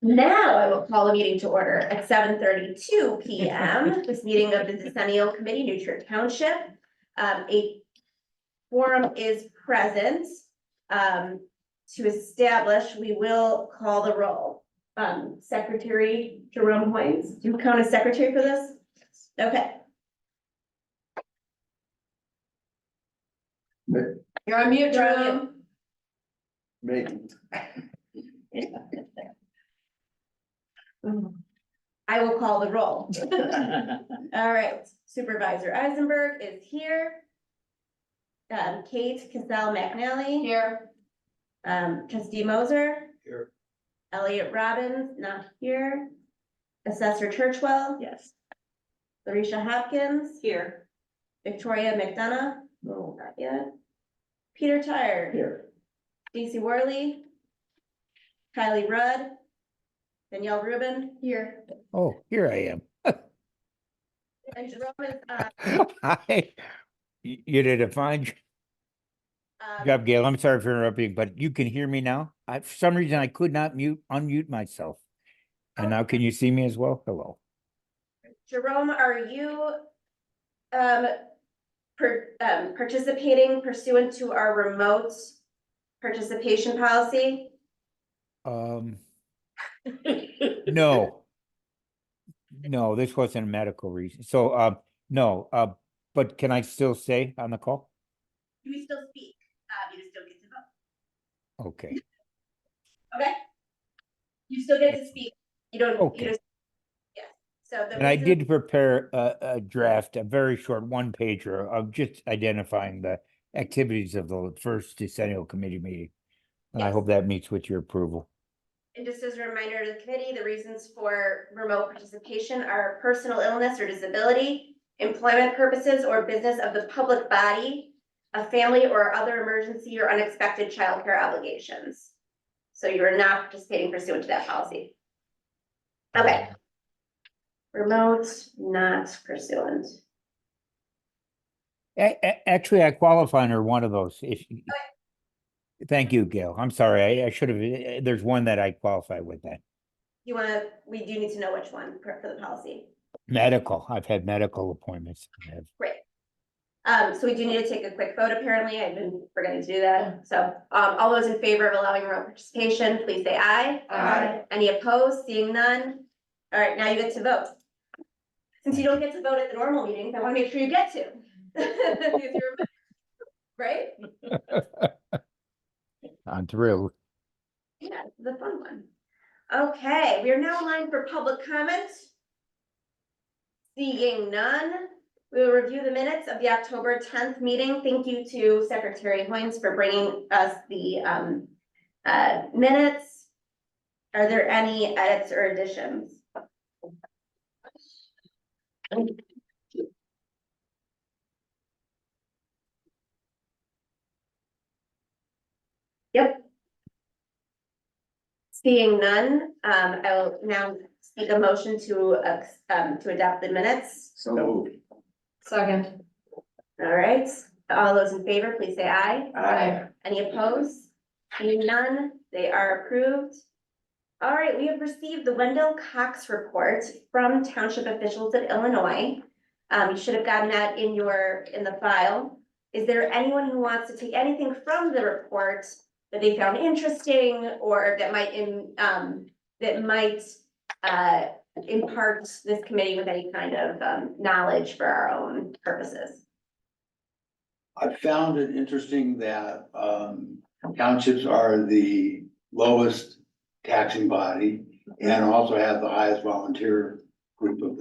Now I will call the meeting to order at 7:32 PM. This meeting of the Decennial Committee, New Trier Township. A quorum is present. To establish, we will call the roll. Secretary Jerome Hoynes, do you count as secretary for this? Okay. You're on mute, You're on Jerome. Maybe. I will call the roll. All right, Supervisor Eisenberg is here. Kate Cassell McNally. Here. Trustee Moser. Here. Elliot Robbins, not here. Assessor Churchwell. Yes. Larisha Hopkins. Here. Victoria McDonough. No. Not yet. Peter Tyre. Here. Stacy Worley. Kylie Rudd. Danielle Rubin. Here. Oh, here I am. And Jerome is, Hi. You did a fine job, Gail. I'm sorry for interrupting, but you can hear me now. For some reason, I could not unmute myself. And now can you see me as well? Hello. Jerome, are you participating pursuant to our remote participation policy? No. No, this wasn't a medical reason. So, no, but can I still stay on the call? You still speak, you just don't get to vote. Okay. Okay? You still get to speak. You don't, you Okay. just, yes. So the And I reason- did prepare a draft, a very short one pager of just identifying the activities of the first decennial committee meeting. And I Yes. hope that meets with your approval. And just as a reminder to the committee, the reasons for remote participation are personal illness or disability, employment purposes or business of the public body, a family or other emergency or unexpected childcare obligations. So you are not participating pursuant to that policy. Okay. Remote, not pursuant. Actually, I qualify under one of those. Thank you, Gail. I'm sorry. I should have, there's one that I qualify with that. You wanna, we do need to know which one for the policy. Medical. I've had medical appointments. Great. So we do need to take a quick vote, apparently. I've been forgetting to do that. So, all those in favor of allowing remote participation, please say aye. Aye. Any opposed? Seeing none? All right, now you get to vote. Since you don't get to vote at the normal meetings, I want to make sure you get to. Because you're- Right? I'm thrilled. Yeah, this is a fun one. Okay, we are now in line for public comment. Seeing none, we will review the minutes of the October 10th meeting. Thank you to Secretary Hoynes for bringing us the minutes. Are there any edits or additions? Yep. Seeing none, I will now seek a motion to adopt the minutes. So moved. Second. All right, all those in favor, please say aye. Aye. Any opposed? Seeing none, they are approved. All right, we have received the Wendell Cox report from township officials in Illinois. You should have gotten that in the file. Is there anyone who wants to take anything from the report that they found interesting or that might impart this committee with any kind of knowledge for our own purposes? I found it interesting that townships are the lowest taxing body and also have the highest volunteer group of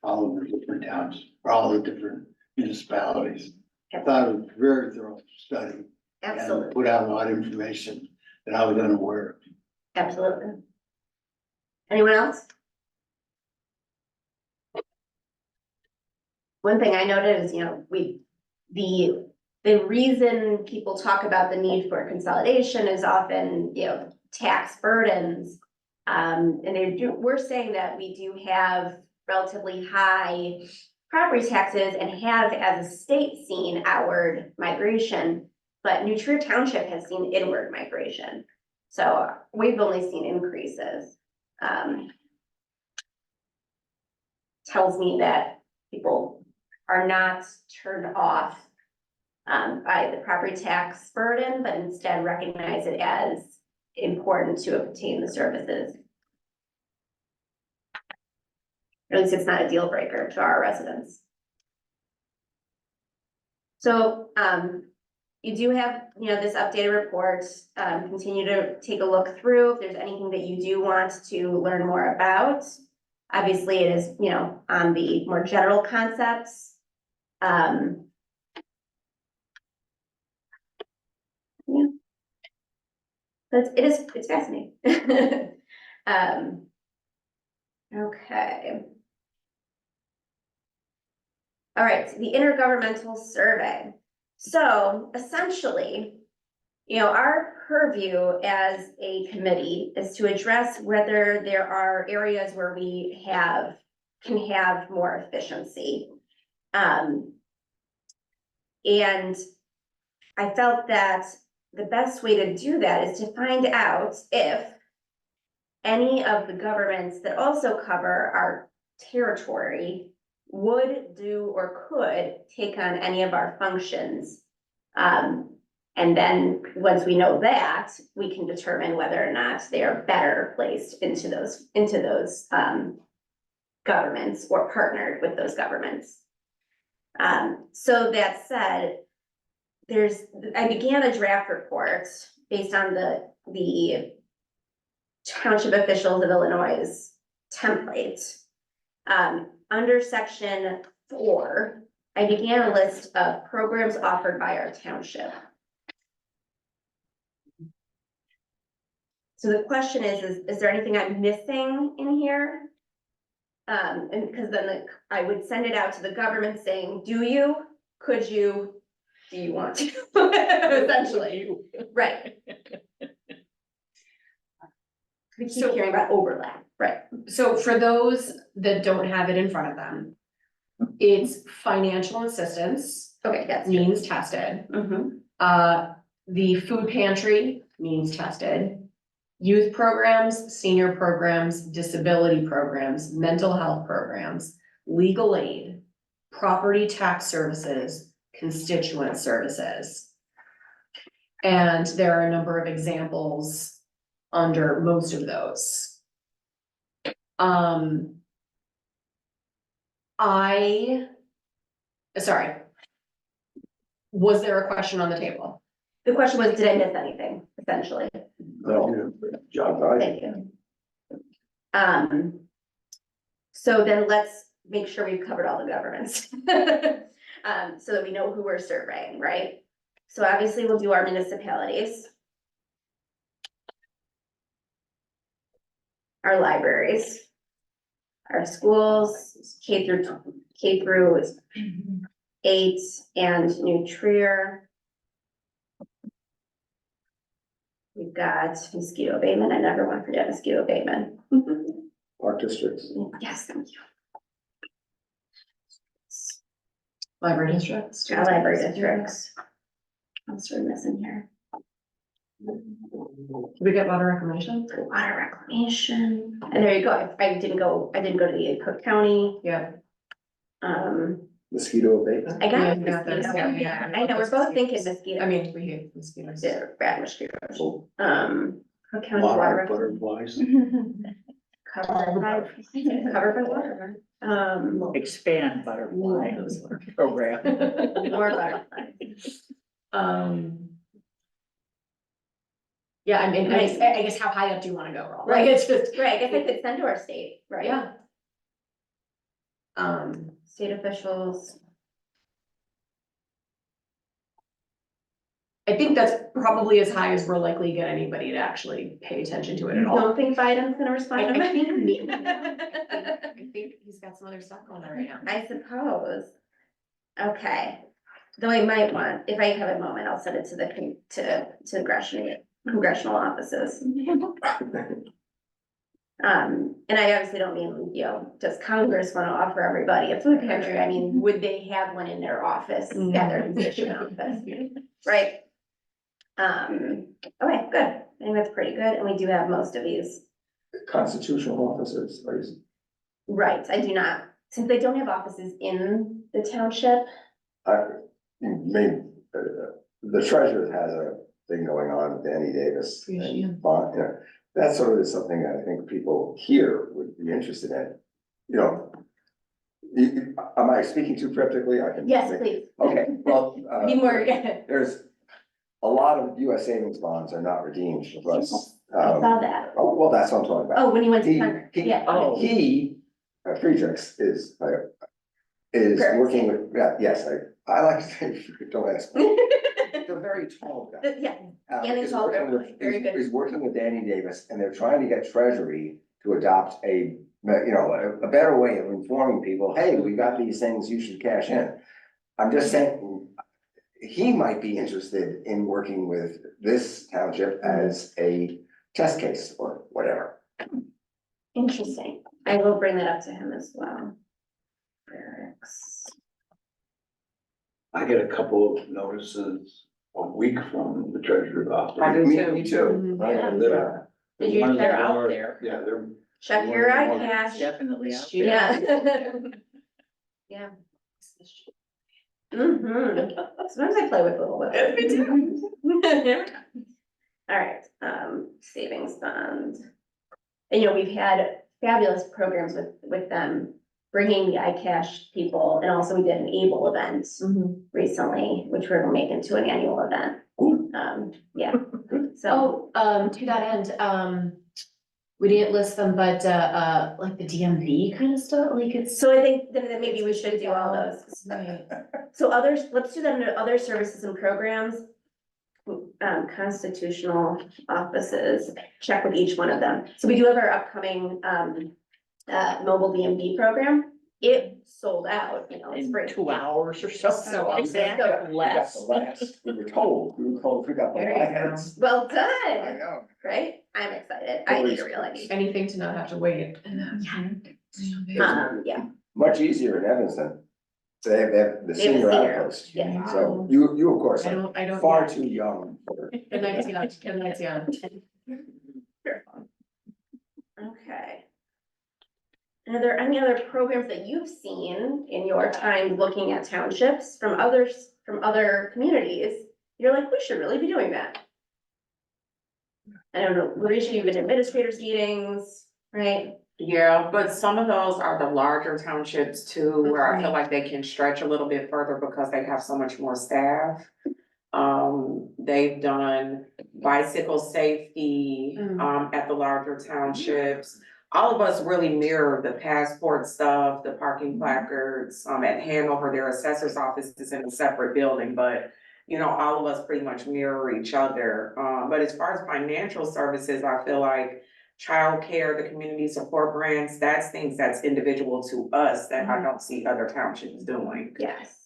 all of the different towns, or all the different municipalities. I thought it was a very thorough study. Absolutely, And put out a lot of information that I was unaware of. absolutely. Anyone else? One thing I noted is, the reason people talk about the need for consolidation is often, tax burdens. And we're saying that we do have relatively high property taxes and have as a state seen outward migration, but New Trier Township has seen inward migration. So we've only seen increases. Tells me that people are not turned off by the property tax burden, but instead recognize it as important to obtain the services. At least it's not a deal breaker to our residents. So, you do have, this updated report, continue to take a look through if there's anything that you do want to learn more about. Obviously, it is, on the more general concepts. Yeah. But it's fascinating. Okay. All right, the intergovernmental survey. So essentially, our purview as a committee is to address whether there are areas where we can have more efficiency. And I felt that the best way to do that is to find out if any of the governments that also cover our territory would do or could take on any of our functions. And then, once we know that, we can determine whether or not they are better placed into those governments or partnered with those governments. So that said, I began a draft report based on the Township Officials of Illinois' template. Under section 4, I began a list of programs offered by our township. So the question is there anything I'm missing in here? And because then I would send it out to the government saying, could you, do you want to? Essentially, right. We keep hearing about overlap, right? So for those that don't have it in front of them, it's financial assistance Okay, that's. means tested. Mhm. The food pantry means tested. Youth programs, senior programs, disability programs, mental health programs, legal aid, property tax services, constituent services. And there are a number of examples under most of those. Sorry. Was there a question on the table? The question was, did I miss anything, essentially? No, job, right? Thank you. So then let's make sure we've covered all the governments. So that we know who we're surveying, right? So obviously we'll do our municipalities. Our libraries. Our schools, K through 8 and New Trier. We've got mosquito abatement. I never want to forget mosquito abatement. Park districts. Yes, thank you. Library districts. Our library districts. I'm sort of missing here. Did we get water reclamation? Water reclamation. And there you go. I didn't go to the Cook County. Yeah. Mosquito abatement. I got Yeah, mosquito. yeah. I know, we're both thinking mosquito. I mean, we hate mosquitoes. They're bad mosquitoes. Cook County Lot water. of butterflies. Covered by water. Expand butterfly program. More butterflies. Yeah, I mean, I guess how high up do you wanna go, Roll? Like, it's just. Right, I guess I could send to our state, right? Yeah. State officials. I think that's probably as high as we're likely to get anybody to actually pay attention to it You at all. don't think Biden's gonna respond to I think maybe. that? I think he's got some other stuff going on right now. I suppose. Okay, though I might want, if I have a moment, I'll send it to the congressional offices. And I obviously don't mean, does Congress wanna offer everybody a food pantry? I mean, would they have one in their office, at their constituent office, right? Okay, good. I think that's pretty good, and we do have most of these. Constitutional officers, Right, I do not, since they don't have offices in the township. the treasurer has a thing going on, Danny Davis. Appreciate And, that sort of is something that I think people here would be interested in. You know, am I speaking too cryptically? I can. Yes, please. Okay, well, Be more. there's a lot of US savings bonds are not redeemed because, I saw that. well, that's what I'm talking about. Oh, when you went to He- Congress, he- yeah. Oh. He, Friedrichs is Correct. working with, yeah, yes, I like to say, don't ask. The very tall guy. Yeah, Standing is tall, working with- definitely. Very good. Is working with Danny Davis, and they're trying to get Treasury to adopt a better way of informing people, hey, we got these things, you should cash in. I'm just saying, he might be interested in working with this township as a test case or whatever. interesting. I will bring that up to him as well. Eric's. I get a couple of notices a week from the treasurer's office. I do too. Me too. Mhm. Right, Yeah. they're- Did you One of the check out more- there? Yeah, they're. Check your iCash. Definitely out there. Yeah. Yeah. Mm-hmm. Sometimes I play with little whippets. All right, savings fund. And we've had fabulous programs with them, bringing the iCash people, and also we did an ABLE event Mhm. recently, which we're gonna make into an annual event. Yeah, so, To that end, we didn't list them, but, like the DMV kind of stuff, like it's. so I think that maybe we should do all those. Right. So others, let's do that under other services and programs. Constitutional offices, check with each one of them. So we do have our upcoming, mobile DMV program. It sold out, it's In free. 2 hours or so. So awesome. Exactly, We got less. the last, we were told, we got the There you go. last. Well I done, know. right? I'm excited. I need a real ID. Anything to not have to wait. Yeah, Much easier in Evanston. They have the They have a senior senior, outpost. yeah. So you of course I are don't. far yeah. too young for. Good night, yeah, good night, yeah. Okay. And are there any other programs that you've seen in your time looking at townships from other communities? You're like, we should really be doing that. I don't know, Marisha, you've been administrators meetings, right? Yeah, but some of those are the larger townships too, where I feel like they can stretch a little bit further because they have so much more staff. They've done bicycle safety, at the larger townships. All of us really mirror the passport stuff, the parking placards, at Hanover, their assessor's office is in a separate building, but all of us pretty much mirror each other. But as far as financial services, I feel like childcare, the community support grants, that's things that's individual to us that I don't see other townships doing. Yes.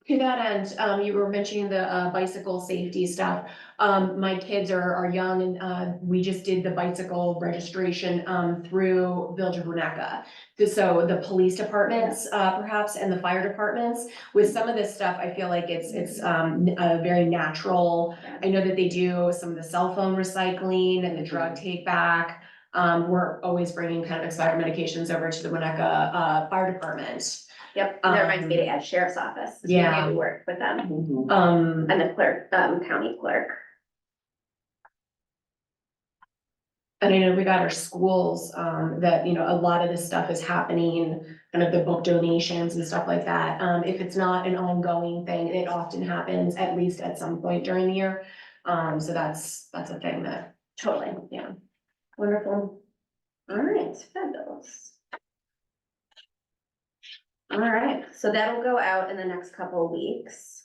To that end, you were mentioning the bicycle safety stuff. My kids are young and we just did the bicycle registration through Village of Winnetka. So the police departments, perhaps, and the fire departments, with some of this stuff, I feel like it's a very natural. I know that they do some of the cell phone recycling and the drug take back. We're always bringing kind of expired medications over to the Winnetka fire department. Yep, that reminds me to add sheriff's office. Yeah. We work with them And and the clerk, county clerk. I know we got our schools, that, a lot of this stuff is happening, kind of the book donations and stuff like that. If it's not an ongoing thing, it often happens at least at some point during the year. So that's a thing that, Totally, yeah. Wonderful. All right, fabulous. All right, so that'll go out in the next couple of weeks.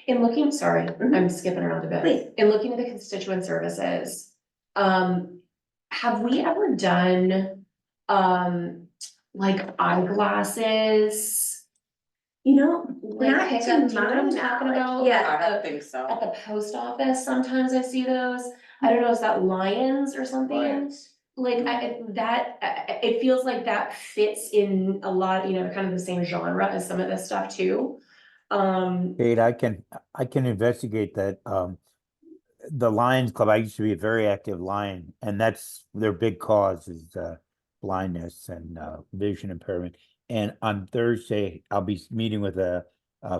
in looking, sorry, I'm skipping around a bit. Please. In looking at the constituent services, have we ever done, like eyeglasses? Like not pickup, to do you know what I'm my talking knowledge. about? Yeah. I don't think so. At the post office, sometimes I see those. I don't know, is that Lions or something? Lions. Like, it feels like that fits in a lot, kind of the same genre as some of this stuff too. Kate, I can investigate that. the Lions Club, I used to be a very active Lion, and that's their big cause is blindness and vision impairment. And on Thursday, I'll be meeting with a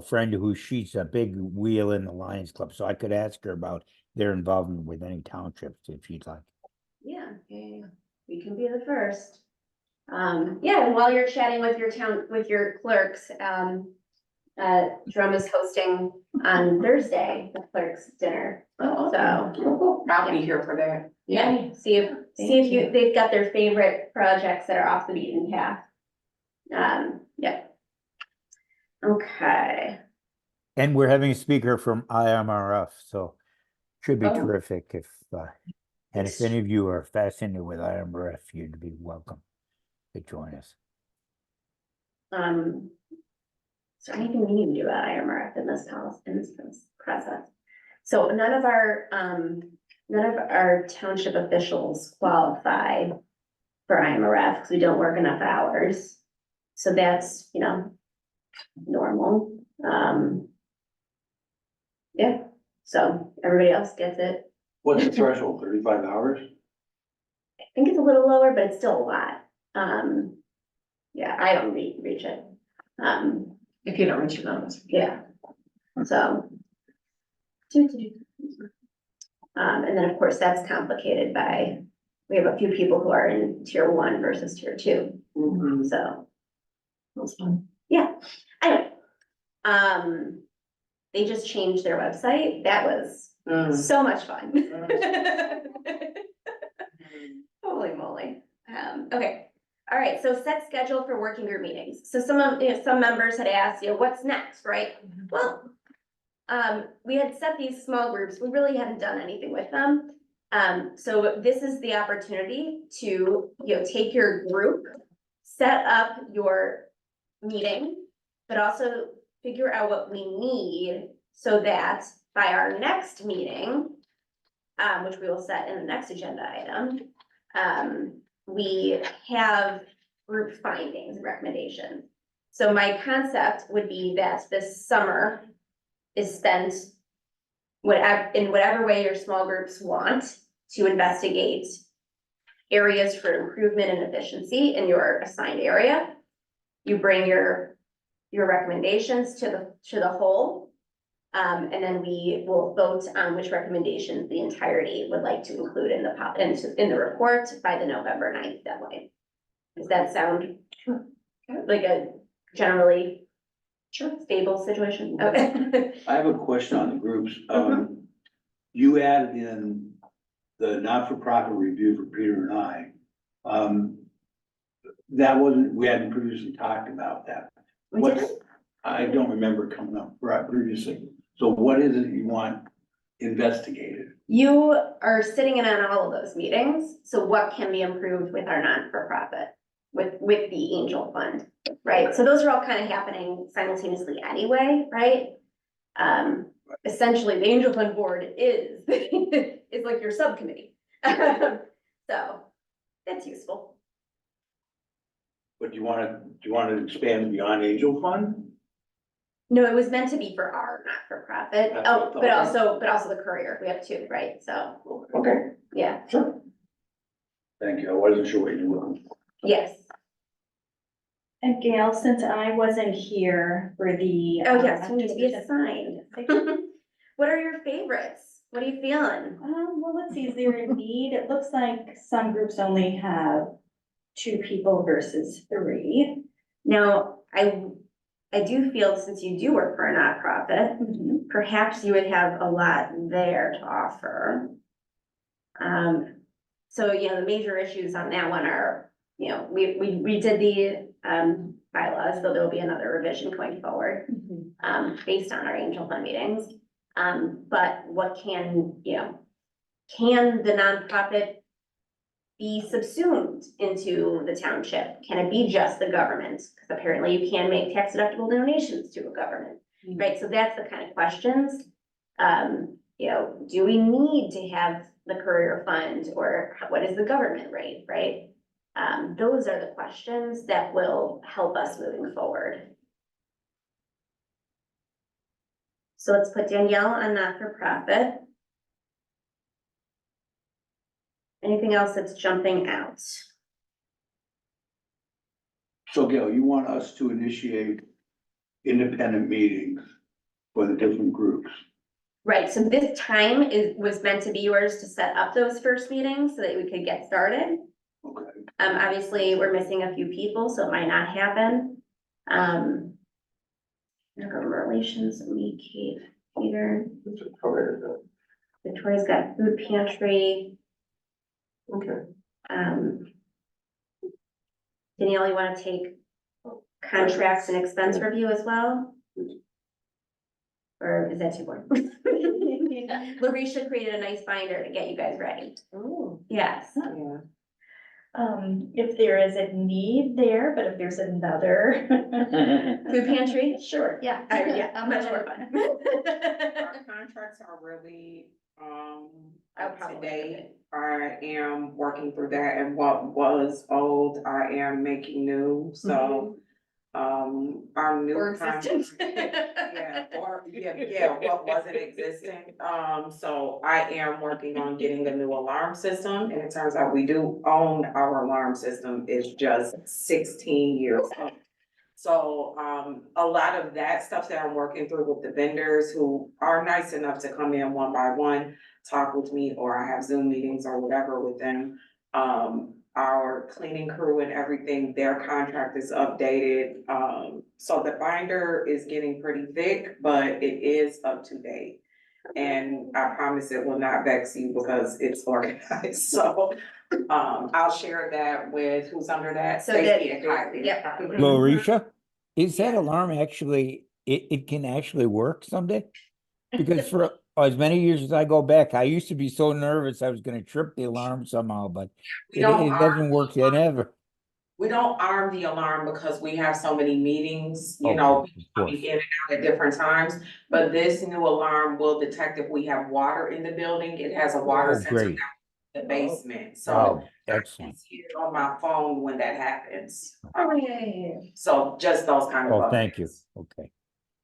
friend who she's a big wheel in the Lions Club, so I could ask her about their involvement with any townships if you'd like. Yeah, we can be the first. Yeah, and while you're chatting with your clerks, Jerome is hosting on Thursday, the clerks dinner. Oh, So, I'll be here for that. yeah, see if they've got their favorite projects that are off the beaten path. Yeah. Okay, And we're having a speaker from IMRF, so should be Oh. terrific and if any of you are fascinated with IMRF, you'd be welcome to join us. is there anything we need to do about IMRF in this policy, in this process? So none of our township officials qualify for IMRF because we don't work enough hours. So that's, normal. Yeah, so everybody else gets it. What's the threshold, 35 hours? I think it's a little lower, but it's still a lot. Yeah, I don't reach it. If you don't reach your numbers. Yeah, so. And then, of course, that's complicated by, we have a few people who are in tier 1 versus tier 2, so. That's fun. Yeah, anyway. They just changed their website. That was so much fun. Holy moly. Okay. All right. So set schedule for working group meetings. So some members had asked, what's next, right? Well, we had set these small groups. We really hadn't done anything with them. So this is the opportunity to, take your group, set up your meeting, but also figure out what we need so that by our next meeting, which we will set in the next agenda item, we have group findings and recommendations. So my concept would be that this summer is spent in whatever way your small groups want to investigate areas for improvement and efficiency in your assigned area. You bring your recommendations to the whole. And then we will vote on which recommendations the entirety would like to include in the report by the November 9th deadline. Does that sound like a generally stable situation? Okay. I have a question on the groups. You added in the not-for-profit review for Peter and I. That wasn't, we hadn't previously talked about that. We did. I don't remember coming up previously. So what is it you want investigated? You are sitting in on all of those meetings, so what can be improved with our non-for-profit, with the Angel Fund, right? So those are all kind of happening simultaneously anyway, right? Essentially, the Angel Fund board is like your subcommittee. So that's useful. But do you want to expand beyond Angel Fund? No, it was meant to be for our not-for-profit. That's Oh, what I but thought. also the Courier. We have 2, right? So, Okay, yeah, sure. Thank you. I wasn't sure what you were. yes. And Gail, since I wasn't here for the. Oh, yes, you need to be assigned. What are your favorites? What are you feeling? Well, let's see, is there a need? It looks like some groups only have 2 people versus 3. Now, I do feel since you do work for a nonprofit, perhaps you would have a lot there to offer. So, the major issues on that one are, we did the bylaws, so there'll be another revision going forward, based on our Angel Fund meetings. But what can the nonprofit be subsumed into the township? Can it be just the government? Because apparently you can make tax deductible donations to a government, right? So that's the kind of questions. Do we need to have the Courier Fund, or what is the government rate, right? Those are the questions that will help us moving forward. So let's put Danielle on not-for-profit. Anything else that's jumping out? So Gail, you want us to initiate independent meetings for the different groups? Right, so this time was meant to be yours to set up those first meetings so that we could get started. Okay. Obviously, we're missing a few people, so it might not happen. Government relations, me, Kate, Peter, Victoria's got food pantry. Okay. Danielle, you wanna take contracts and expense review as well? Or is that too boring? Larisha created a nice binder to get you guys ready. Ooh. Yes. Yeah. If there is a need there, but if there's another. Food pantry? Sure. Yeah, yeah, much more fun. Our contracts are really, Oh, up to probably. date. I am working through that, and what was old, I am making new, so. Our new Or contract. existent. Yeah, what wasn't existing, so I am working on getting a new alarm system, and it turns out we do own our alarm system, it's just 16 years old. So, a lot of that stuff that I'm working through with the vendors who are nice enough to come in one by one, talk with me, or I have Zoom meetings or whatever with them. Our cleaning crew and everything, their contract is updated, so the binder is getting pretty thick, but it is up to date. And I promise it will not vex you because it's organized, so, I'll share that with who's under that. So that- Stacy and Kylie. Yep. Larisha, is that Yeah. alarm actually, it can actually work someday? Because for as many years as I go back, I used to be so nervous I was gonna trip the alarm somehow, but We it don't doesn't work yet ever. We don't arm the alarm because we have so many meetings, you Okay, know, of coming course. in and out at different times. But this new alarm will detect if we have water in the building. It has a water Oh, sensor great. down in the basement, so Oh, I can excellent. see it on my phone when that happens. Okay. So just those kind of. Oh, thank you. updates. Okay.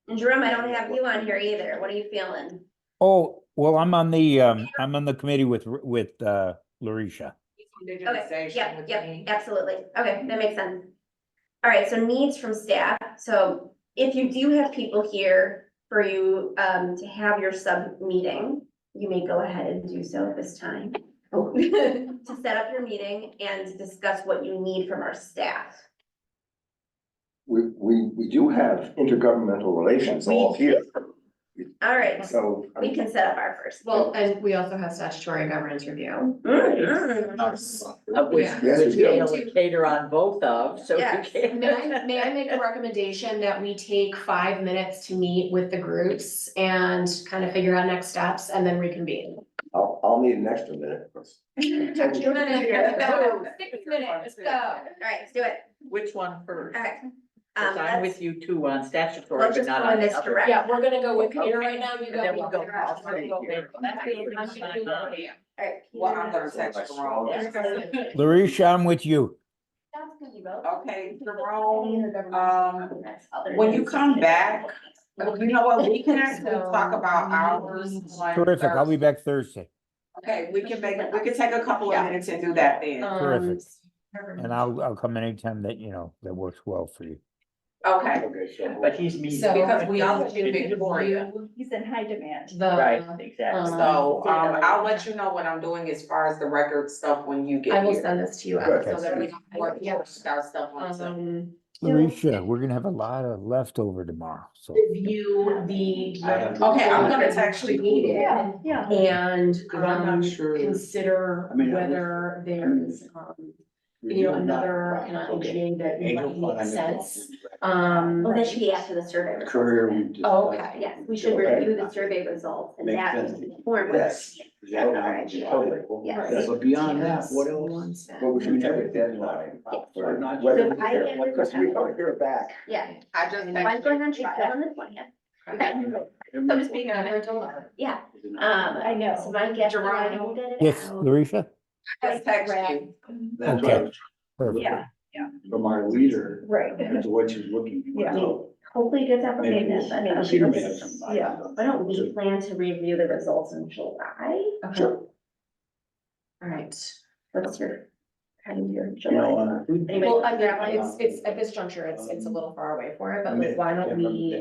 And Jerome, I don't have you on here either. What are you feeling? Oh, well, I'm on the committee with Larisha. Okay, Digitization yep, with yep, me. absolutely. Okay, that makes sense. All right, so needs from staff. So if you do have people here for you to have your sub meeting, you may go ahead and do so at this time. To set up your meeting and discuss what you need from our staff. We do have intergovernmental relations all here, All right, so. I we mean, can set up our first. Well, and we also have statutory governance review. Mm, Of which, Yeah. Yes, which we do. Gail would cater on both of, so you Yes. can. May I make a recommendation that we take 5 minutes to meet with the groups and kind of figure out next steps and then reconvene? I'll need an extra minute. 6 minutes, go. All right, let's do it. Which one first? All right. 'Cause I'm let's- with you too on statutory, Let's but just not go on in the this other. direction. Yeah, we're gonna go with Peter right now, you And go. then we'll go. All right. Well, I'm gonna text Jerome. Larisha, I'm with you. Okay, Jerome, when you come back, you know what, we can actually talk about hours. on Terrific. I'll be Thursday. back Thursday. Okay, we can take a couple of minutes and do that then. Terrific. And I'll come anytime that works well for you. Okay, Okay, so. But he's meeting. So- because we also do Victoria. He's in high demand. Right, The, exactly. So, I'll let you know what I'm doing as far as the record stuff when you get I will here. send this to you Good. so that we can work. Our stuff on Sunday. Larisha, we're gonna have a lot of leftover tomorrow, so. Review the. Okay, I'm gonna text you. Yeah, yeah. And, I'm not sure. Consider I mean, whether there's, another NGA that Angel might fund, make sense. Um, Well, that should be after the survey. results. Courier. we discussed. Oh, okay. Yes, we should Okay. review the survey results and Makes that sense. will inform. Yes. Yeah, Totally. Yes. But beyond that, what else? One sec. But we should have a deadline. We're not- Whether, So I get- because we don't hear back. Yeah, I just. I'm going on trial on the 20th. I'm just being honest. Yeah, I know. so my guess is I Jerome. will get it Yes, out. Larisha? Just text you. That's Okay. what I was Perfect. Yeah, from our leader, right. as to what she's looking for. Yeah. So Hopefully it gets maybe applications. we'll- I mean, Peter may have some Yeah. ideas on why don't that. we plan to review the results in July? Okay. All right, What's your, kind of your You know, July? Anybody Well, I mean, traveling? it's, at this juncture, it's a little far away for it, but like, why don't we,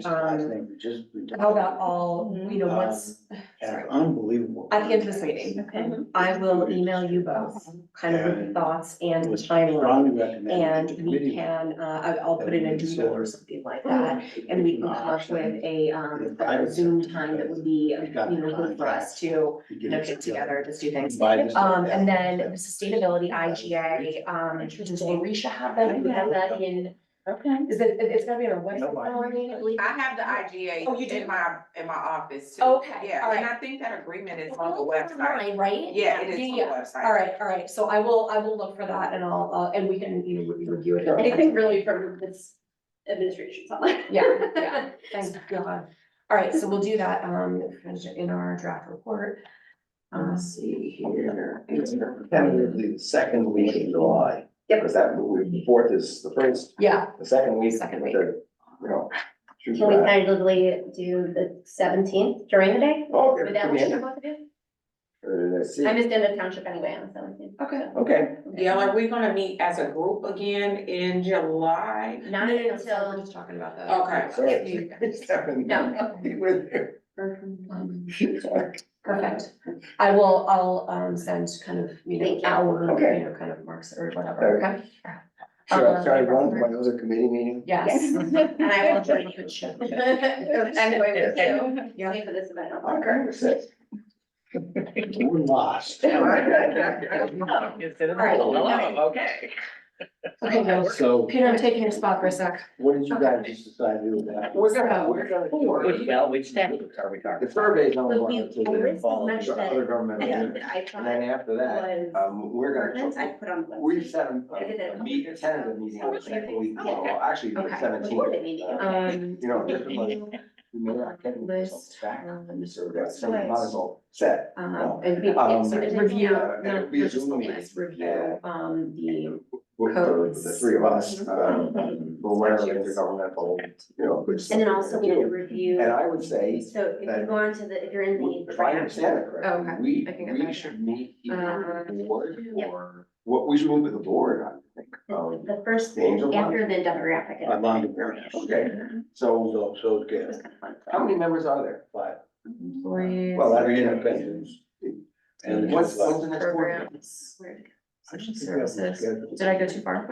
Just. how about all, you know, once, It's unbelievable. at the end of this meeting, Okay. I will email you both kind of with And thoughts and Would timeline. strongly recommend that And the we committee can, I'll put in a doodle or something like that, and we can come up with a Zoom time that would be, you know, good for us to, you know, get together, just do things. And then the sustainability IGA, does Marisha have that, do we have that in, Okay. is it, it's gonna be on our website already, I believe? I have the IGA Oh, you do? in my office too. Okay, Yeah, all and right. I think that agreement is on the It's website. online, right? Yeah, it is on the Yeah. website. All right, so I will look for that and I'll, and we can, you know, review it. I think really from this administration's online. Yeah, thank God. All right, so we'll do that, in our draft report. Let's see here. Tentatively the second week in July. Yep. Because that, the fourth is the first, Yeah, the second week. Second week. You know. shoot Can we for that. tentatively do the 17th during the day? Oh, okay, Would that put work me in for there. both of you? Let's see. I'm just in the township anyway on the 17th. okay. Okay. Gail, are we gonna meet as a group again in July? Not So we're until, just talking about that. Okay. Sorry. Seven. No. I'll be with you. Perfect. I'll send kind of, you know, Thank you. our, Okay. you know, kind of marks or whatever, okay? Should I run to my other committee meeting? Yes. and I will join you. Good shit. I'm going with you. Yeah. Same for this event. Okay, that's it. We're lost. Instead of, All right. hello, okay. Okay, Bill. So Peter, I'm taking your spot for a sec. what did you guys just decide to do with that? We're gonna. Which statutes are we talking? The survey's on So one, we- so I they listed involve much the that- other government. I think entities. that I And thought then after that, was we're pertinent, I gonna, put on the we website. set I did it. a tentative meeting on the second week, Oh, well, actually the okay. Recorded meeting. seventeenth. You know, this can was, you, we may not get list, back on the survey, list so we might as well set. and Um, review, and no, it'll be a just the Zoom meeting. list, review, the With Codes. the three of us, or whatever intergovernmental, you know. good stuff And then also we to did do. review, And I would say, so if you go on to the, if you're in the if I understand it Oh, correctly, okay. I can get we that. should meet either the board Yep. or, what, we should meet with the board, I think. the first, The angel one? after the demographic. I'm on the board. Okay, so So It again, was kind of fun. how many members are there? five. employees. Well, that's Three independent. independents. And What's the next board? Programs, social services. Did I go too far?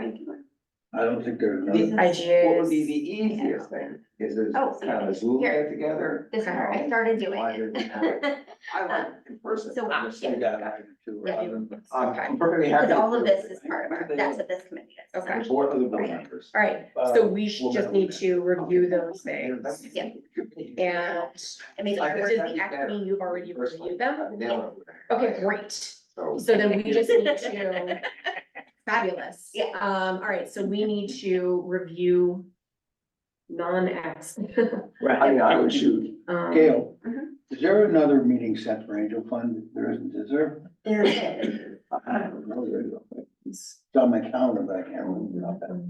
I don't think there's The- enough. What would be IGAs. the easiest thing, is this Oh, kind of a Zoom here. get together? This year, I started doing it. I like in person. So, I'm just You saying. got it, too, Yeah. rather than- I'm perfectly happy. Because all to of do this it. is part of our, that's what this committee is. Okay. The board of the board members. All right, so we We'll just know need that. to review those things. Yeah. And I mean, I think does that'd the be equity, better. you've already Personally, reviewed them? I'm down with that. Okay, great. So. So then we just need to, fabulous. Yeah. All right, so we need to review non-X. I mean, I would shoot. Gail, Mhm. is there another meeting set for Angel Fund? There isn't, is there? There it is. I don't know, there you go. It's on my calendar, but I can't remember about that.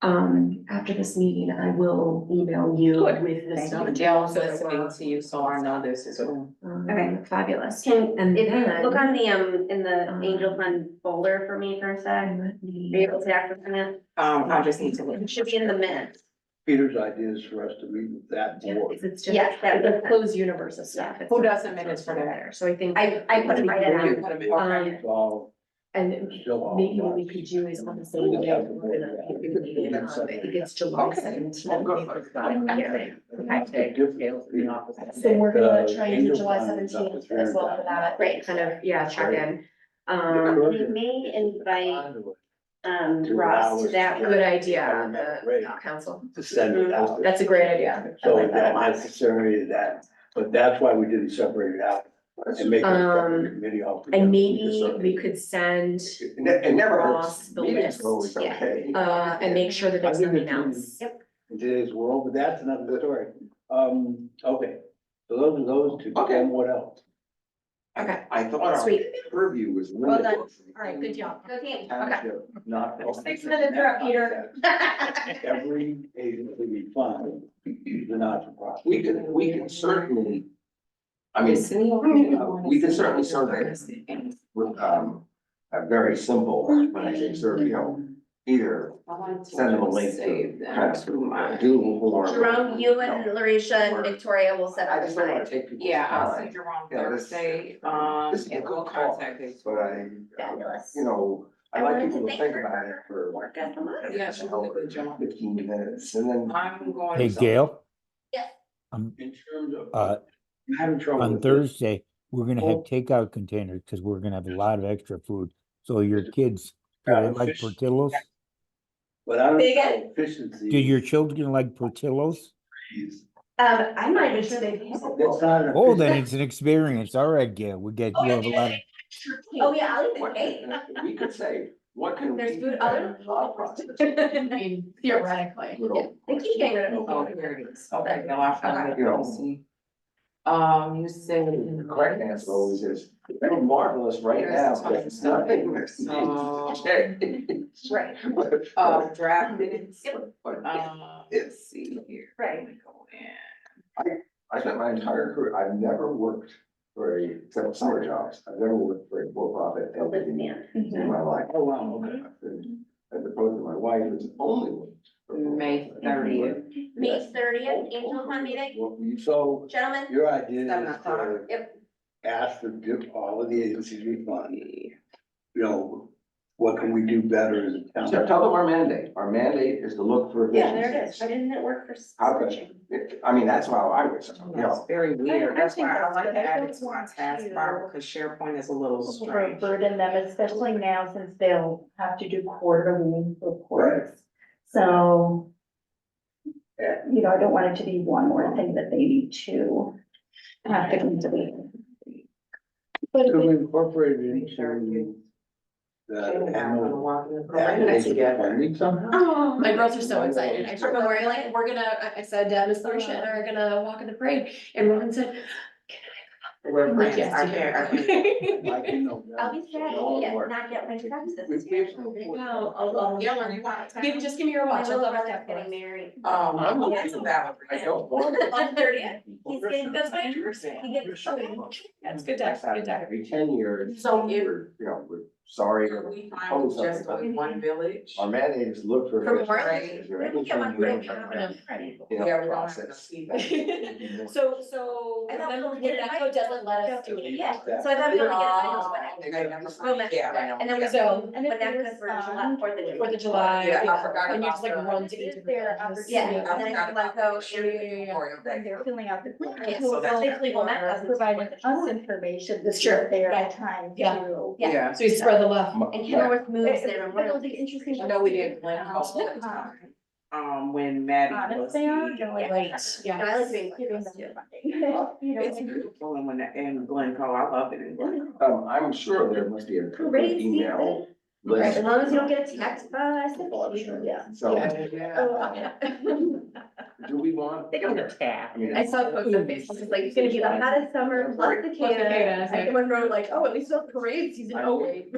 After this meeting, I will email you Good. with this stuff. Gail's listening to you, so I know this is cool. Okay. Fabulous. Can, And if you then- look on the, in the Angel Fund folder for me for a sec, are you able to access it? I just need to look. It should be in the minutes. Peter's idea is for us to meet with that board. It's just, Yes, that it's was a closed universe of stuff. It's Who not- does the minutes for that? So I think. I put it right in. You put 'em in, okay. It's all, And still all. maybe what we could do is on the same day, we're gonna pick the meeting, I think it's July 17th. Oh, good. So we're gonna The try and do Angel July Fund is up to 17th as well for that, Right. kind of, yeah, check in. They may invite, Ross to that. Good idea, Right. the council. To send it out. That's a great idea. I So like that a that lot. necessary that, but that's why we didn't separate it out and make it a separate committee altogether. And maybe we could send, It never Ross hurts. the Meetings list, are always yeah. okay. and make sure that I there's think nothing it's- else. In today's world, but that's another story. Okay, so those are those two. Okay. And what else? Okay. I thought our Sweet. purview was Well limited. done. All right, good job. Go team. Township, not. Thanks for the interrupt, Peter. Every agency we fund, the not-for-profit. We can certainly I mean, Decennial. we can certainly survey it with, a very simple, when I say survey, you know, either send them a link to kind of Google form. Jerome, you and Larisha and Victoria will set I up a just don't wanna time. take people's Yeah, I'll see time, Jerome Yeah, this- Thursday, this is a and we'll good call, contact him. but Fabulous. you know, I I like wanted people to to thank think her about it for for work as a mother. Yeah, she did a good job. 15 minutes and then. I'm going. Hey, Gail? Yes. I'm, In terms of, uh, I'm having trouble on with this. Thursday, we're gonna have Oh. takeout containers, cause we're gonna have a lot of extra food. So your kids, do Got they a like fish- Portillo's? But I don't Say know again? efficiency. Do your children like Portillo's? is- I'm not even sure they have. It's not an Oh, then efficient- it's an experience. All right, Gail, we'll have a lot of, Oh, yeah, I'll even What pay. we could say, what can we? There's food do other- in our process? I mean, theoretically. They keep getting rid of Oh, it. here it is. Okay, Bill, I'll find it. You know. Let me see. You said. The correct answer always is, you're marvelous right now, but it's nothing. Right. Draft minutes, But let's see here. Right. Let me go in. I spent my entire career, I've never worked for except summer jobs, I've never worked for a for-profit entity Man. in my life. Oh, wow, okay. I've been- As opposed to my wife, who's only worked. for May 30th. May 30th, Angel Fund meeting, Well, so gentlemen. your idea 7 is o'clock. to Yep. ask for all of the agencies we fund. You know, what can we do better as a So town? tell them our mandate is to look for Yeah, there it is. efficiencies. Why didn't it work for How could- switching? I mean, that's how I would, you That's know, very weird. I That's why think I that's like good. to I add don't it to my want taskbar to because SharePoint is a little strange. Overburden them, especially now since they'll have to do quarterly reports. So, you know, I don't want it to be one more thing that they need to have to complete. But if Could we it- incorporate it into the annual application for funding somehow? Oh, my girls are so excited. I told them, Memorial like, Day? we're gonna, I said, Miss Lucia and I are gonna walk in the parade, and Roman said, We're I'm like, friends. yes, I you can't, I can. can't. Like, you know, I'll be sad to not get my taxes. No, I'll, Yeah, when you want to. just give me your My watch, I'll little go back brother's that getting for married. I'm Yeah. looking valid. I don't want. On the 30th, he's getting, That's fine. he gets. That's good time, good time. Every 10 years. So if- we're, you know, we're sorry. Could we find just like one village? Our mandate is to look for. For Memorial efficiencies. Day? You're We able get to one do for it, every you know, Yeah, we don't have to process. see that. So, I thought remember, we'll get it Echo right. doesn't let us do it. Yeah, so I thought we were gonna get it Oh, by yeah. and then we So- go, And if when that there's goes for July, fun, 4th of July. Yeah, I forgot And you just about like that. run to each of the Their villages. Yeah, opportunity. and then I can go. When they're filling out the. Yeah, so that's- hopefully we'll met us. Providing us information this Sure, year, there yeah. at time Yeah. to. Yeah. So you spread the love. And Kenilworth moves their It'll Memorial be Day. interesting. I know we did Glen House all the time, when Maddie was. Honest they are, the- going. Right, No, yeah. I like doing quizzes too. You know, It's beautiful and when, in Glencoe, I love it in Glencoe. I'm sure there must be a good Parade email Right, list. as long as you don't get a text, but I said, well, sure, yeah. So, do we want? They don't get I mean. I saw a post on Facebook, it's like, It's gonna be the hottest summer plus the Plus the cicadas. cicadas, And yeah. someone wrote like, oh, at least it's parade season, oh wait.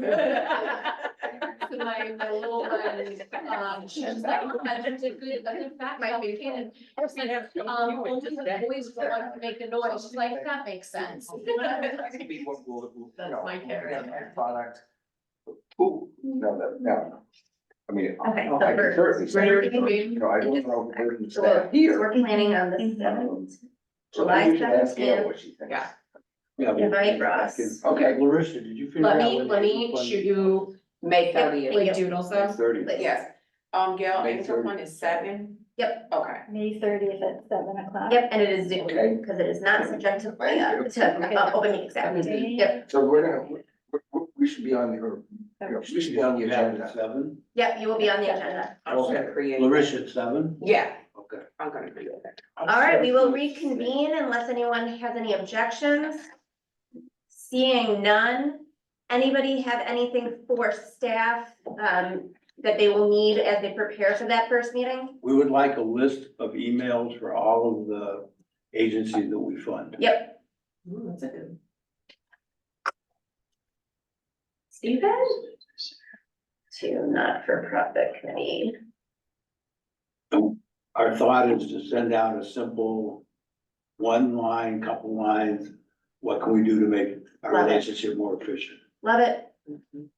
So my little one, she was like, oh, that's a good fact, my weekend, and I was like, only the boys don't want to make a noise, she's like, that makes sense. That's my character. Product. Who, no, no. I mean, Okay, so I can we're- certainly say, you know, I And don't just- know who So staff here. we're planning on the Mhm. 7th, So July we should ask Gail 7th. what she thinks. Yeah. Yeah, we- Invite Ross. Okay. Larissa, did you figure out? Let me shoot you May 30th. like doodles though. 30. Yes, Gail, May Angel 30th. Fund is 7? Yep. Okay. May 30th at 7 o'clock. Yep, and it is Zoom, Okay. because it is not subject to, Thank you. open meetings act. Yep, So we should be on the, or, you know, we should be on the agenda. 7, yep, you will be on the agenda. I'm just gonna create. Larissa at 7? Yeah, Okay. I'm gonna create that. All right, we will reconvene unless anyone has any objections. Seeing none, anybody have anything for staff, that they will need as they prepare for that first meeting? We would like a list of emails for all of the agencies that we fund. Yep. Ooh, that's a good. Stephen? To not-for-profit committee. Our thought is to send out a simple one line, couple lines what can we do to make our Love it. relationship more efficient? Love it. Mhm.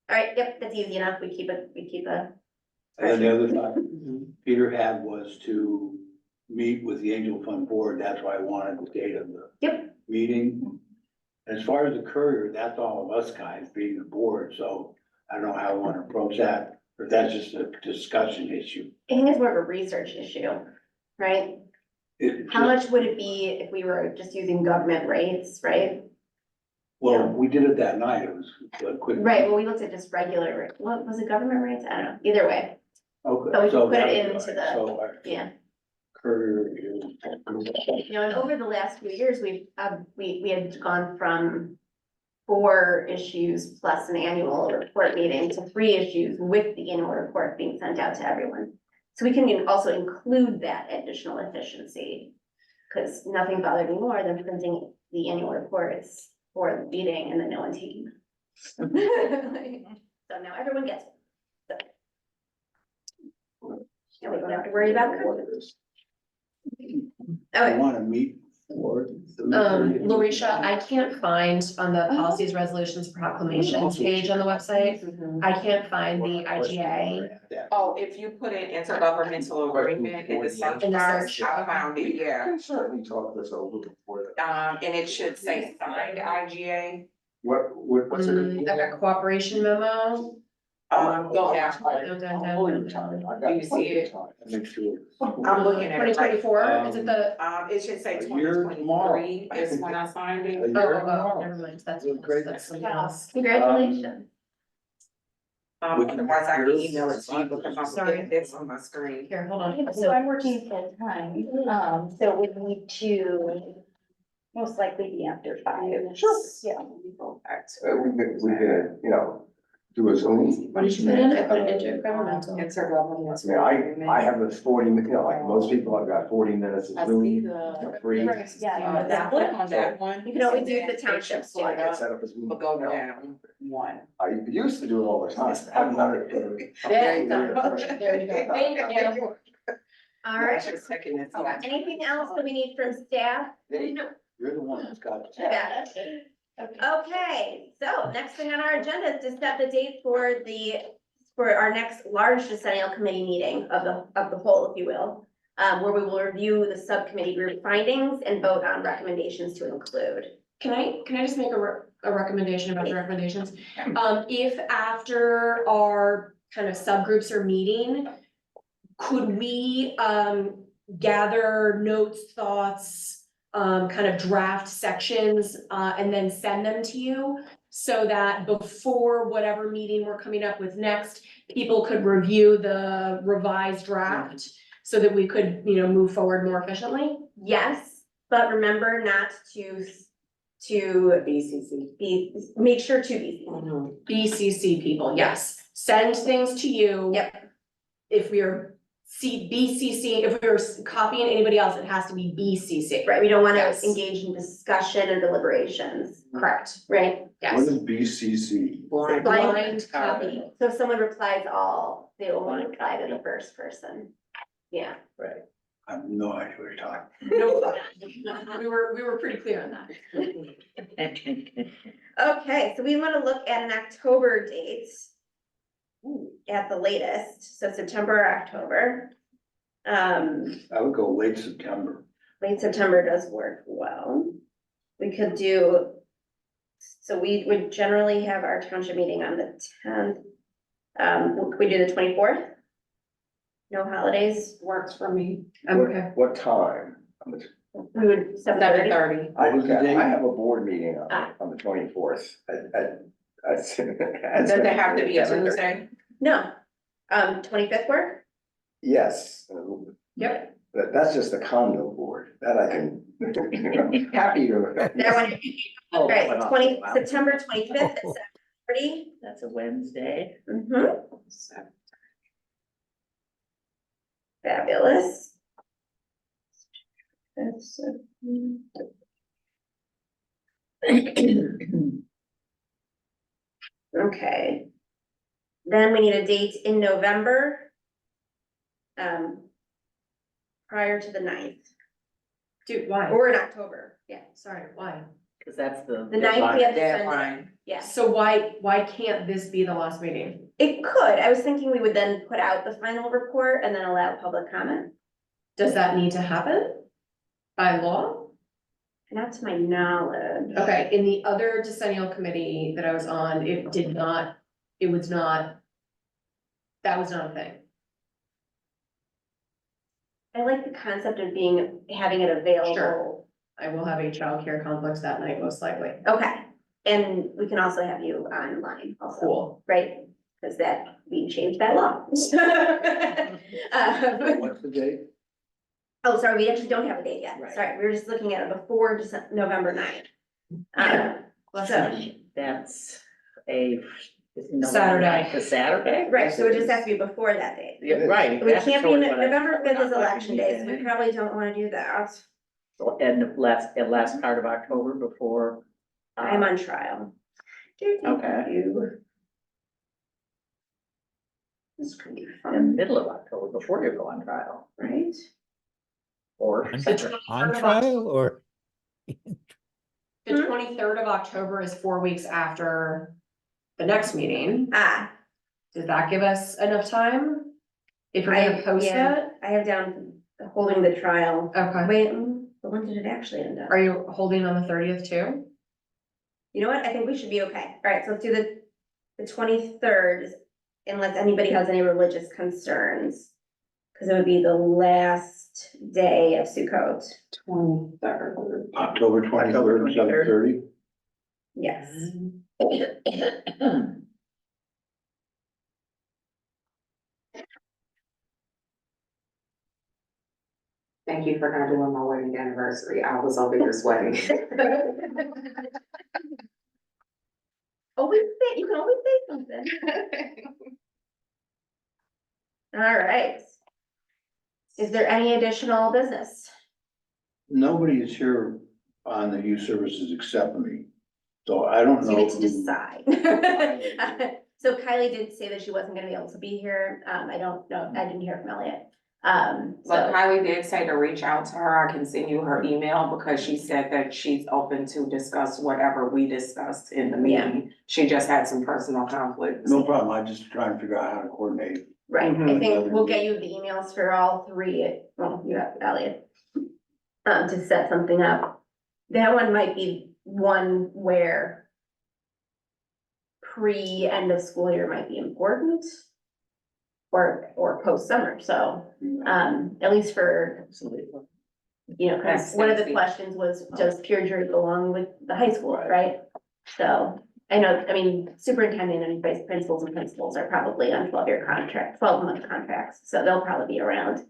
All right, yep, that's easy enough. We keep a. And then the other thought Peter had was to meet with the Angel Fund Board, that's why I wanted the date of the Yep. meeting. As far as the courier, that's all of us guys being the board, so I don't know how we wanna approach that, or that's just a discussion issue. I think it's more of a research issue, right? It How just- much would it be if we were just using government rates, right? Well, we did it that night, it was a quick. Right, well, we looked at just regular, what was it, government rates? I don't know, either way, Okay. So we can so put it that was into all right. the- So our yeah. courier is. You know, and over the last few years, we had gone from 4 issues plus an annual report meeting to 3 issues with the annual report being sent out to everyone. So we can also include that additional efficiency, because nothing bothered me more than printing the annual reports for the meeting and then no one taking them. So now everyone gets it. So. And we don't have to worry about it. I Okay, wanna meet for. the Larisha, I can't find on the policies, resolutions, proclamations page on the website, I can't find the IGA. Oh, if you put in intergovernmental agreement in the search In the bar, search, I okay. found it, We yeah. can certainly talk this over before. And it should say signed IGA. What's it? A cooperation memo, Go down. Go down. Do you see it? Make sure. I'm looking at twenty it right. twenty-four, is it the, It should say A twenty year twenty-three is when I signed A it. year oh, tomorrow. never mind, that's Great. something else. congratulations. Otherwise I can email it to you because I'm Sorry. getting this on my screen. Here, hold on. So I'm working full time, so we need to most likely be after 5. Sure. Yeah. We could, you know, do a Zoom. What did you put in? I put it into governmental. Intergovernmental. I mean, I have this 40 minute, you know, like most people, I've got 40 minutes of I see Zoom the. for free. Yeah. Now click on that one. You can always use the township So I too. can set up a Zoom. But go you know. down one. I used to do it all the time. I haven't done it for. There you go. There you go. Thank you. All right, Second is. anything else that we need from staff? You're the one that's got. Got it. Okay, so next thing on our agenda is to set the date for our next large decennial committee meeting of the whole, if you will. Where we will review the subcommittee group findings and vote on recommendations to include. Can I just make a recommendation about the recommendations? If after our kind of subgroups are meeting, could we, gather notes, thoughts, kind of draft sections, and then send them to you? So that before whatever meeting we're coming up with next, people could review the revised draft so that we could, move forward more efficiently? Yes, but remember not to BCC. make sure to be. BCC people, yes. Send things to you. Yep. If we're BCC, if we're copying anybody else, it has to be BCC. Right, we don't wanna Yes. engage in discussion and deliberations, Correct, right? What yes. is BCC? Blind copy. So if someone replies all, they will want to reply to the first person. Yeah. I have no idea what you're talking. No, we were pretty clear on that. Okay, so we want to look at an October date. At the latest, so September, or October. I would go late September. Late September does work well. We could do, so we would generally have our township meeting on the 10th. Could we do the 24th? No holidays, Works for me. I'm okay. What time? we would 7:30. 7:30. What was the date? I have a board meeting Ah. on the 24th. Does it have to be a Tuesday? No, 25th work? Yes. Yep. That's just the condo board, that I can, happy to. That one, all right, September 25th at 7:30. That's a Wednesday. Fabulous. That's, okay. Then we need a date in November. Prior to the 9th, Dude, why? or in October, yeah. Sorry, why? Cause that's the. The 9th, we have to send it. Deadline. Yes, So why can't this be the last meeting? it could. I was thinking we would then put out the final report and then allow public comment. Does that need to happen by law? Not to my knowledge. Okay, in the other decennial committee that I was on, it did not, it was not, that was not a thing. I like the concept of having it available. Sure. I will have a childcare conflict that night, most likely. Okay, and we can also have you online also. Cool. Right, because we changed that law. What's the date? Oh, sorry, we actually don't have a date yet. Right. Sorry, we were just looking at it before November 9th. So, That's a. Saturday. A Saturday? right, so it just has to be before that date. Yeah, right. We that's can't be, sort of what I- November 5th is not election day, so we meeting. probably don't wanna do that. And the last part of October before. I'm on trial. Okay. This could be In the fun, middle of October, before you go on trial, right? or. On- The On 23rd of trial or? The 23rd of October is 4 weeks after the next meeting. Ah, Does that give us enough time? If we're gonna post yeah, it? I have down holding the trial. Okay. Wait, but when did it actually end up? Are you holding on the 30th too? You know what? I think we should be okay. All right, so let's do the 23rd, unless anybody has any religious concerns. Cause it would be the last day of Sukkot. 23rd. October 23rd, 7:30. Yes. Thank you for not doing my wedding anniversary. I was over here sweating. You can always say something. All right. Is there any additional business? Nobody is here on the youth services except me. So I don't So know. you get to who- decide. So Kylie did say that she wasn't gonna be able to be here. I don't know, I didn't hear from Elliot. But So, Kylie did say to reach out to her. I can send you her email because she said that she's open to discuss whatever we discussed in the Yeah. meeting. She just had some personal conflicts. No problem. I'm just trying to figure out how to coordinate. right, I Mhm. think we'll get you the emails for all three, well, you have Elliot. To set something up. That one might be one where pre-end of school year might be important. Or post-summer, so, at least for, Absolutely. you know, kind of, one of the That's- questions was, does peer jury belong with the high school, right? So, I know, I mean, superintendent and vice principals and principals are probably on 12-month contracts, so they'll probably be around.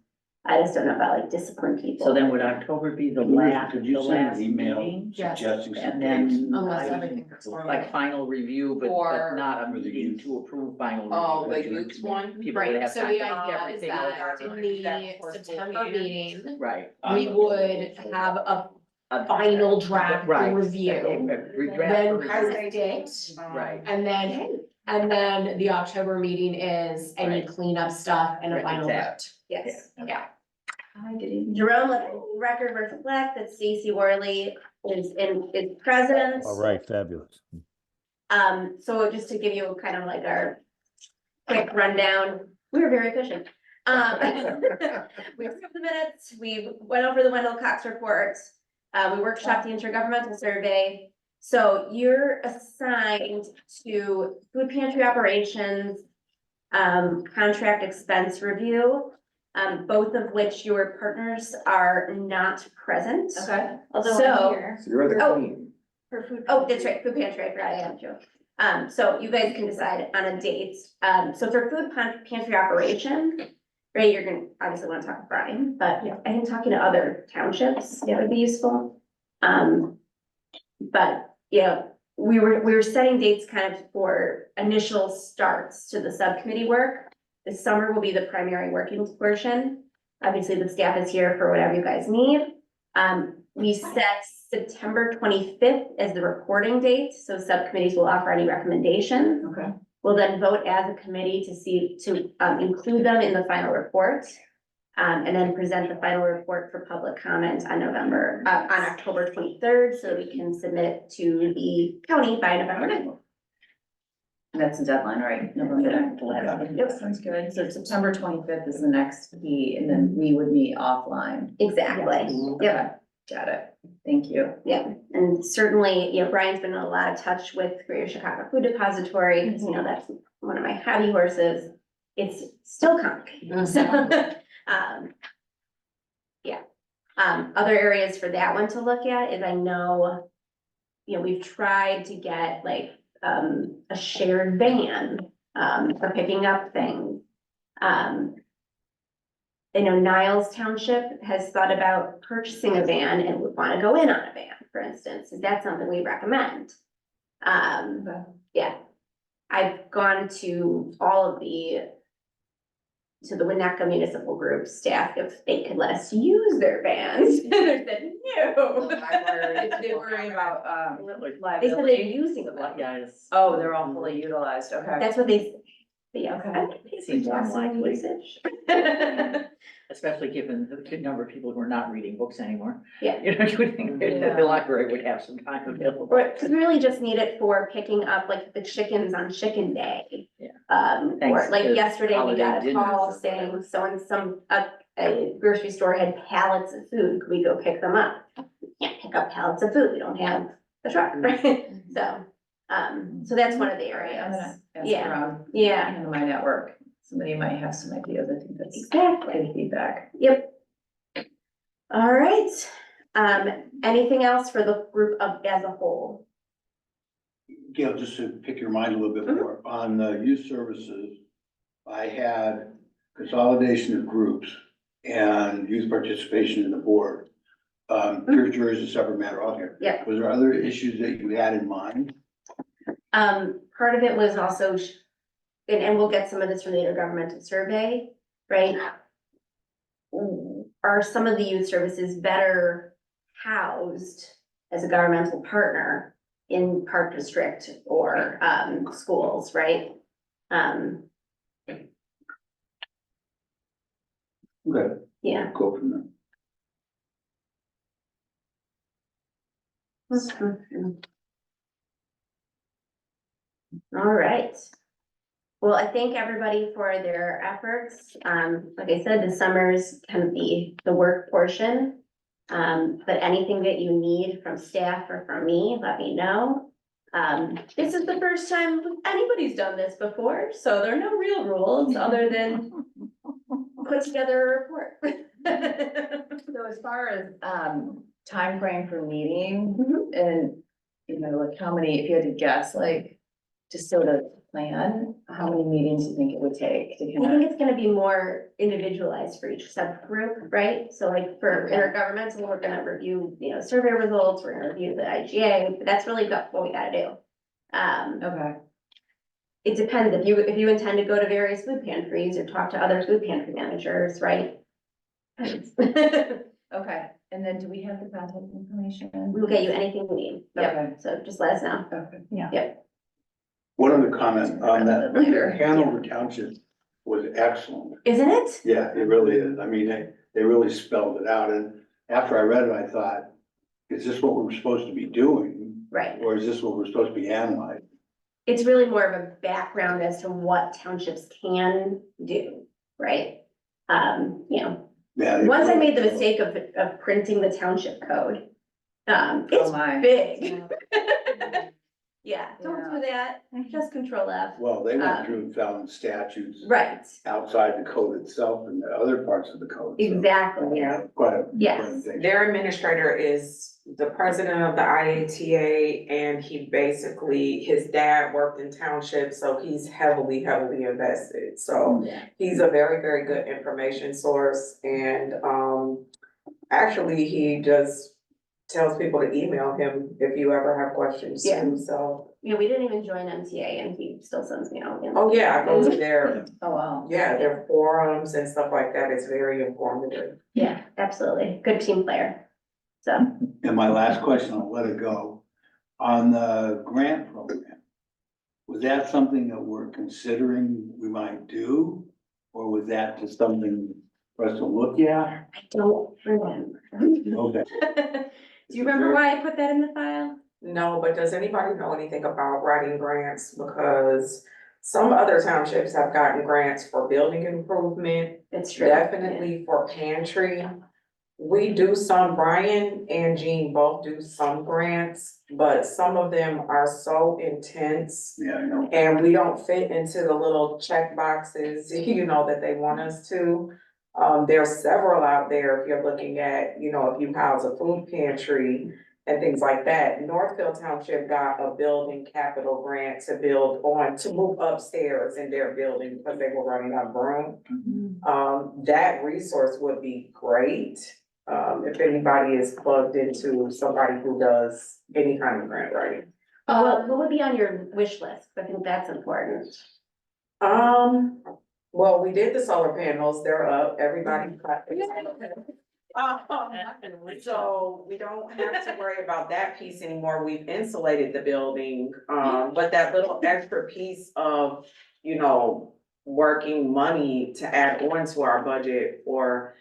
I just don't know about like discipline people. So then would October be the Larissa, last, could the you send last an email meeting? Yes. suggesting some And dates? then. Unless everything gets Like final review, but Or- not a For the meeting youth. to approve final. Oh, review. the youth one? People would Right, have so time the to look idea is everything that over. in the September meeting, Right. we would have a final draft Right. review. A draft Then review. post it, Right. and then the October meeting is any Right. cleanup stuff and a Right, final exact. vote. Yes. Yeah. Jerome, let the record reflect that Stacy Worley is president. All right, fabulous. So just to give you kind of like our quick rundown, we were very efficient. We approved the minutes, we went over the Wendell Cox report, we workshopped the intergovernmental survey. So you're assigned to food pantry operations, contract expense review, both of which your partners are not present. Okay. Although I'm So- here. So you're the Oh. queen. For food, oh, that's right, food pantry, I forgot I am too. So you guys can decide on a date. So for pantry operation, right, you're gonna obviously wanna talk to Brian, but I think talking to other townships, that would be useful. But, yeah, we were setting dates kind of for initial starts to the subcommittee work. The summer will be the primary working portion. Obviously, the staff is here for whatever you guys need. We set September 25th as the reporting date, so subcommittees will offer any recommendations. Okay. We'll then vote as a committee to include them in the final report. And then present the final report for public comment on October 23rd, so we can submit it to the county by November 9th. That's the deadline, right? November. Yep. Sounds good. So September 25th is the next meet, and then we would meet offline. Exactly, yep. Got it. Thank you. Yeah, and certainly, Brian's been in a lot of touch with Greater Chicago Food Depository, because, that's one of my hobby horses. It's still complicated, so, yeah. Other areas for that one to look at is I know, we've tried to get like, a shared van, for picking up things. I know Niles Township has thought about purchasing a van and would wanna go in on a van, for instance. Is that something we recommend? Yeah. I've gone to all of the Winnetka Municipal Group staff if they could let us use their vans. They said, no. They worry about, They said they're using them. Yes. oh, they're all fully utilized, okay. That's what they, but yeah. Okay. I would pay for Seems gas and unlikely. usage. Especially given the good number of people who are not reading books anymore. Yeah. You know, you would think that the library would have some time available. Right, because we really just need it for picking up like the chickens on chicken day. Yeah. Or Thanks like to yesterday, we holiday got a dinners call or saying, whatever. so in a grocery store had pallets of food, could we go pick them up? We can't pick up pallets of food, we don't have the truck, right? So that's one of the I'm areas. gonna ask Yeah. around Yeah, in my network. Somebody might have some ideas. I think that's exactly. good feedback. Yep. All right, anything else for the group of as a whole? Gail, just to pick your mind a little bit more, on the youth services, I had consolidation of groups and youth participation in the board. Peer jury is a separate matter out here. Yeah. Was there other issues that you had in mind? Part of it was also, and we'll get some of this from the intergovernmental survey, right? Are some of the youth services better housed as a governmental partner in park district or, schools, right? Okay, Yeah. go from there. All right. Well, I thank everybody for their efforts. Like I said, the summer's kind of the work portion. But anything that you need from staff or from me, let me know. This is the first time anybody's done this before, so there are no real rules other than put together a report. So as far as, timeframe for meeting Mhm. and, like how many, if you had to guess, like, just sort of plan, how many meetings do you think it would take to I kind of? think it's gonna be more individualized for each subgroup, right? So like for intergovernmental, we're gonna review, survey results, we're gonna review the IGA, but that's really what we gotta do. Okay, It depends, if you intend to go to various food pantries or talk to other food pantry managers, right? okay. And then do we have the contact information? We will get you anything we need, yep, Okay. so just let us know. Okay. Yeah. One other comment on that, Later. Hanover Township was excellent. Isn't it? Yeah, it really is. I mean, they really spelled it out, and after I read it, I thought, is this what we're supposed to be doing? Right, Or is this what we're supposed to be analyzing? it's really more of a background as to what townships can do, right? Yeah, they Once I really- made the mistake of printing the township code. Oh It's my. big. Yeah, don't do that, Mm-hmm. just control F. Well, they went through and found statutes Right, outside the code itself and the other parts of the code. so, exactly, Yeah. Quite a. Yes. quite a thing. Their administrator is the president of the IATA, and he basically, his dad worked in township, so he's heavily invested. So he's a very, very good information source, and, actually, he just tells people to email him if you ever have questions Yeah. too, so. we didn't even join MTA and he still sends me all. Oh, yeah, I go to their, Oh, wow. yeah, their forums and stuff like that, it's very informative. Yeah, absolutely, good team player, so. And my last question, I'll let it go. On the grant program, was that something that we're considering we might do? Or was that just something for us to look at? I don't remember. Okay. Do you remember why I put that in the file? No, but does anybody know anything about writing grants? Because some other townships have gotten grants for building improvement, It's true. definitely for pantry. We do some, Brian and Jean both do some grants, but some of them are so intense. Yeah, I know. And we don't fit into the little check boxes, you know, that they want us to. There's several out there, if you're looking at, you know, if you house a food pantry and things like that. Northfield Township got a building capital grant to build on, to move upstairs in their building because they were running out of room. That resource would be great, if anybody is plugged into somebody who does any kind of grant writing. What would be on your wish list? I think that's important. Well, we did the solar panels, they're up, everybody. So we don't have to worry about that piece anymore, we've insulated the building, but that little extra piece of, you know, working money to add on to our budget for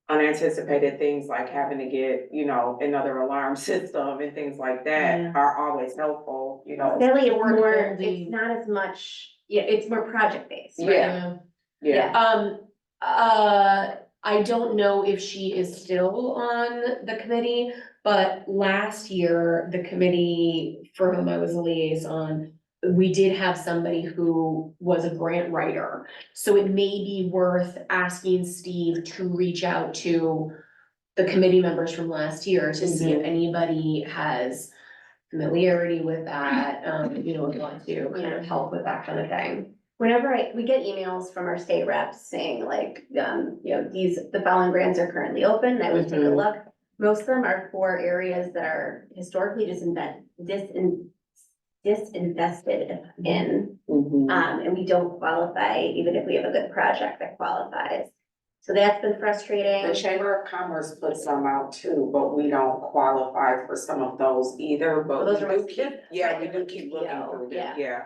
unanticipated things like having to get, you know, another alarm system and things like that Yeah. are always helpful, you know. Really, it's Or more, building. it's not as much, yeah, it's more project based. Yeah. Yeah. I don't know if she is still on the committee, but last year, the committee for whom I was a liaison, we did have somebody who was a grant writer. So it may be worth asking Steve to reach out to the committee members from last year to see if anybody has familiarity with that, you know, would want to kind of help with that kind of thing. Whenever we get emails from our state reps saying like, you know, the following grants are currently open, I would take a look. Most of them are for areas that are historically disinvested in, and we don't qualify, even if we have a good project that qualifies. So that's been frustrating. The Chamber of Commerce puts some out too, but we don't qualify for some of those either, but Well, those we are do keep, yeah, we do keep looking PTO, through yeah. them, yeah.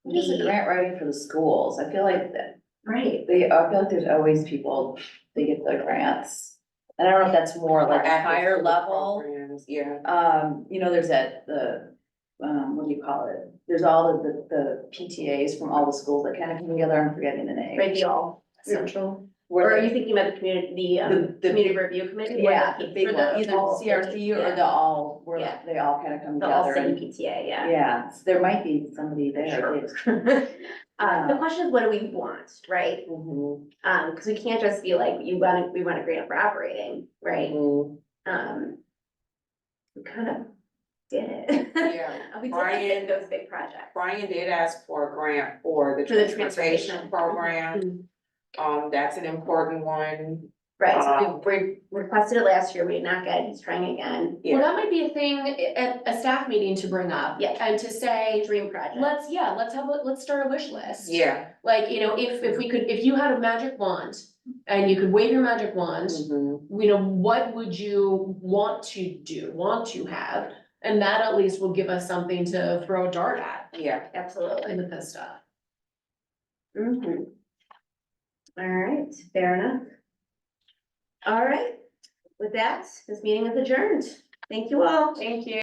What is the grant writing for the schools? I feel like that, Right, I feel like there's always people, they get the grants. And I don't know if that's more like After higher school level. programs, yeah. You know, there's what do you call it? There's all of the PTAs from all the schools that kind of come together. I'm forgetting the name. right, the all central, or Where are they- you thinking about the community, The community review committee? or Yeah, the big for one, either all CRC or yeah, the all, where Yeah. they all kind of come The all together. city and- PTA, yeah. Yeah, so there might be somebody there. Sure. too. The question is, what do we want, right? Cause we can't just be like, we want a grant for operating, right? We kind of did it. Yeah. We Brian- did those big projects. Brian did ask for a grant for the For the transportation transportation. program, that's an important one. Right, so we requested it last year, we did not get it, he's trying again. Well, that might be a thing at a staff meeting to bring up. Yeah. And to say, Dream project. let's start a wish list. Yeah. Like, you know, if you had a magic wand and you could wave your magic wand, Mm-hmm. you know, what would you want to have? And that at least will give us something to throw a dart at Yeah. Absolutely. with this stuff. Mhm. All right, fair enough. All right, with that, this meeting is adjourned. Thank you all. Thank you.